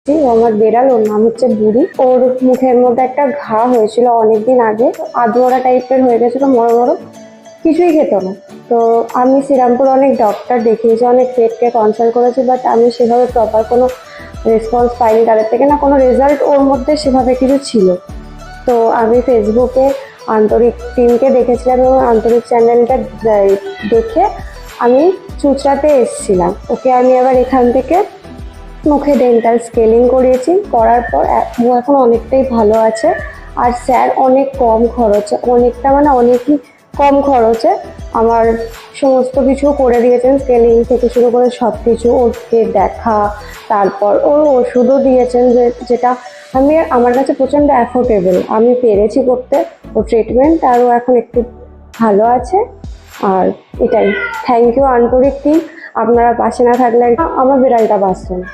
আমার বেড়াল, ওর নাম হচ্ছে বুড়ি। ওর মুখের মধ্যে একটা ঘা হয়েছিল অনেকদিন আগে, আধমরা টাইপের হয়ে গেছিল, বড় বড়, কিছুই খেত না। তো আমি শ্রীরামপুর অনেক ডক্টর দেখিয়েছি, অনেক পেটকে কনসাল্ট করেছি, বাট আমি সেভাবে প্রপার কোনো রেসপন্স পাইনি তাদের থেকে, না কোনো রেজাল্ট ওর মধ্যে সেভাবে কিছু ছিল। তো আমি ফেসবুকে আন্তরিক টিমকে দেখেছিলাম এবং আন্তরিক চ্যানেলটা দেখে আমি চুচড়াতে এসেছিলাম। ওকে আমি আবার এখান থেকে মুখে ডেন্টাল স্কেলিং করিয়েছি, করার পর ও এখন অনেকটাই ভালো আছে। আর স্যার অনেক কম খরচে, অনেকটা মানে অনেকই কম খরচে আমার সমস্ত কিছু করে দিয়েছেন, স্কেলিং থেকে শুরু করে সব কিছু, ওকে দেখা, তারপর ওর ওষুধও দিয়েছেন যেটা আমার কাছে প্রচণ্ড অ্যাফোর্ডেবল, আমি পেরেছি করতে ও ট্রিটমেন্ট, আর ও এখন একটু ভালো আছে। আর এটাই, থ্যাংক ইউ আন্তরিক টিম, আপনারা পাশে না থাকলে আমার বিড়ালটা বাঁচত না।